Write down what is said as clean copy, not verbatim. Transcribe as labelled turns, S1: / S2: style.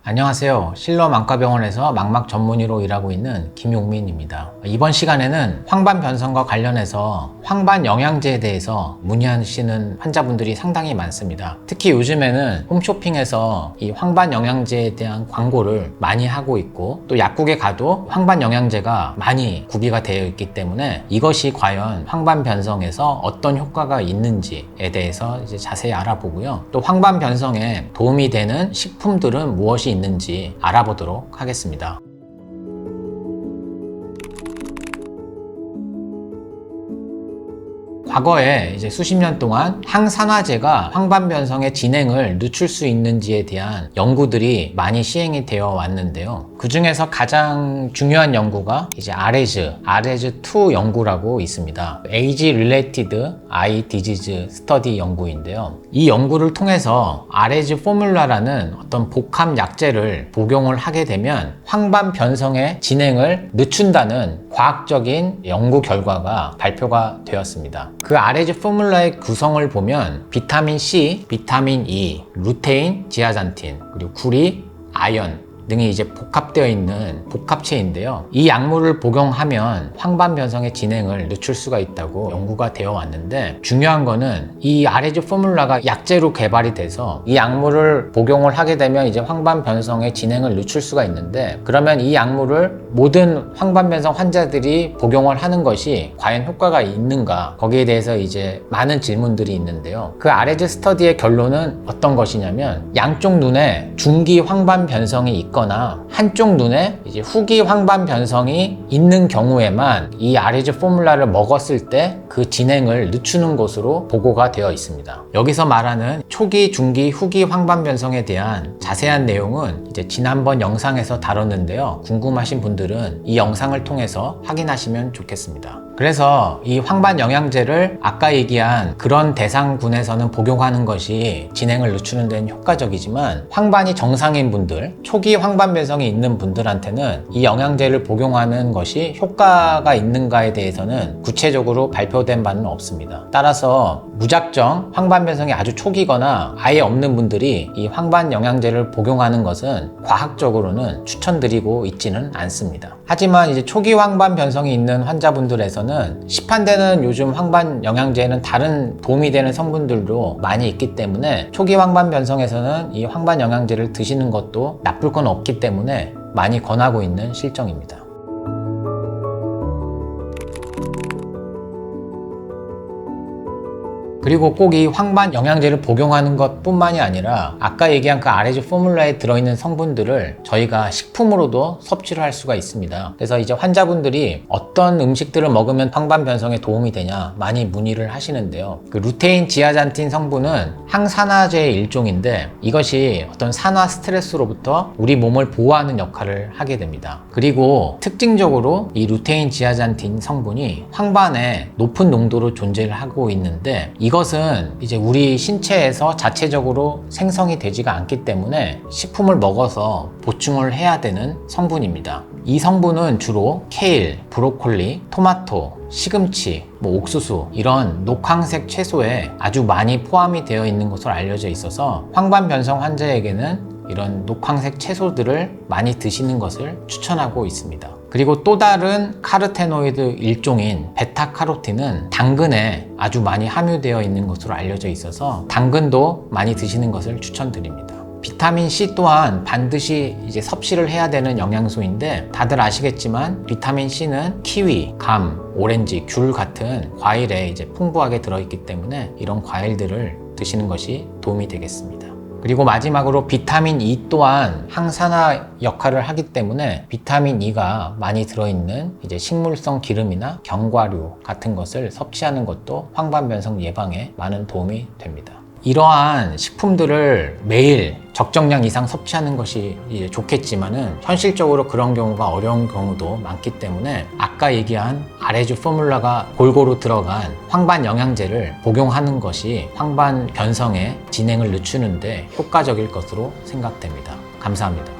S1: 안녕하세요. 실러망과병원에서 망막 전문의로 일하고 있는 김용민입니다. 이번 시간에는 황반 변성과 관련해서 황반 영양제에 대해서 문의하시는 환자분들이 상당히 많습니다. 특히 요즘에는 홈쇼핑에서 이 황반 영양제에 대한 광고를 많이 하고 있고, 또 약국에 가도 황반 영양제가 많이 구비가 되어 있기 때문에 이것이 과연 황반 변성에서 어떤 효과가 있는지에 대해서 이제 자세히 알아보고요. 또 황반 변성에 도움이 되는 식품들은 무엇이 있는지 알아보도록 하겠습니다. 과거에 이제 수십 년 동안 항산화제가 황반 변성의 진행을 늦출 수 있는지에 대한 연구들이 많이 시행이 되어 왔는데요. 그 중에서 가장 중요한 연구가 이제 아레즈2 연구라고 있습니다. Age Related Eye Disease Study 연구인데요. 이 연구를 통해서 아레즈 포뮬라라는 어떤 복합 약제를 복용을 하게 되면 황반 변성의 진행을 늦춘다는 과학적인 연구 결과가 발표가 되었습니다. 그 아레즈 포뮬라의 구성을 보면 비타민 C, 비타민 E, 루테인, 지아잔틴, 그리고 구리, 아연 등이 이제 복합되어 있는 복합체인데요. 이 약물을 복용하면 황반 변성의 진행을 늦출 수가 있다고 연구가 되어 왔는데, 중요한 거는 이 아레즈 포뮬라가 약제로 개발이 돼서 이 약물을 복용을 하게 되면 이제 황반 변성의 진행을 늦출 수가 있는데, 그러면 이 약물을 모든 황반 변성 환자들이 복용을 하는 것이 과연 효과가 있는가, 거기에 대해서 이제 많은 질문들이 있는데요. 그 아레즈 스터디의 결론은 어떤 것이냐면, 양쪽 눈에 중기 황반 변성이 있거나 한쪽 눈에 이제 후기 황반 변성이 있는 경우에만 이 아레즈 포뮬라를 먹었을 때 그 진행을 늦추는 것으로 보고가 되어 있습니다. 여기서 말하는 초기, 중기, 후기 황반 변성에 대한 자세한 내용은 이제 지난번 영상에서 다뤘는데요. 궁금하신 분들은 이 영상을 통해서 확인하시면 좋겠습니다. 그래서 이 황반 영양제를 아까 얘기한 그런 대상군에서는 복용하는 것이 진행을 늦추는 데는 효과적이지만, 황반이 정상인 분들, 초기 황반 변성이 있는 분들한테는 이 영양제를 복용하는 것이 효과가 있는가에 대해서는 구체적으로 발표된 바는 없습니다. 따라서 무작정 황반 변성이 아주 초기거나 아예 없는 분들이 이 황반 영양제를 복용하는 것은 과학적으로는 추천드리고 있지는 않습니다. 하지만 이제 초기 황반 변성이 있는 환자분들에서는 시판되는 요즘 황반 영양제에는 다른 도움이 되는 성분들도 많이 있기 때문에 초기 황반 변성에서는 이 황반 영양제를 드시는 것도 나쁠 건 없기 때문에 많이 권하고 있는 실정입니다. 그리고 꼭 이 황반 영양제를 복용하는 것 뿐만이 아니라 아까 얘기한 그 아레즈 포뮬라에 들어있는 성분들을 저희가 식품으로도 섭취를 할 수가 있습니다. 그래서 이제 환자분들이 어떤 음식들을 먹으면 황반 변성에 도움이 되냐 많이 문의를 하시는데요. 그 루테인 지아잔틴 성분은 항산화제의 일종인데, 이것이 어떤 산화 스트레스로부터 우리 몸을 보호하는 역할을 하게 됩니다. 그리고 특징적으로 이 루테인 지아잔틴 성분이 황반에 높은 농도로 존재를 하고 있는데, 이것은 이제 우리 신체에서 자체적으로 생성이 되지가 않기 때문에 식품을 먹어서 보충을 해야 되는 성분입니다. 이 성분은 주로 케일, 브로콜리, 토마토, 시금치, 옥수수 이런 녹황색 채소에 아주 많이 포함이 되어 있는 것으로 알려져 있어서 황반 변성 환자에게는 이런 녹황색 채소들을 많이 드시는 것을 추천하고 있습니다. 그리고 또 다른 카르테노이드 일종인 베타카로틴은 당근에 아주 많이 함유되어 있는 것으로 알려져 있어서 당근도 많이 드시는 것을 추천드립니다. 비타민 C 또한 반드시 이제 섭취를 해야 되는 영양소인데, 다들 아시겠지만 비타민 C는 키위, 감, 오렌지, 귤 같은 과일에 이제 풍부하게 들어있기 때문에 이런 과일들을 드시는 것이 도움이 되겠습니다. 그리고 마지막으로 비타민 E 또한 항산화 역할을 하기 때문에 비타민 E가 많이 들어있는 이제 식물성 기름이나 견과류 같은 것을 섭취하는 것도 황반 변성 예방에 많은 도움이 됩니다. 이러한 식품들을 매일 적정량 이상 섭취하는 것이 이제 좋겠지만은 현실적으로 그런 경우가 어려운 경우도 많기 때문에 아까 얘기한 아레즈 포뮬라가 골고루 들어간 황반 영양제를 복용하는 것이 황반 변성의 진행을 늦추는데 효과적일 것으로 생각됩니다. 감사합니다.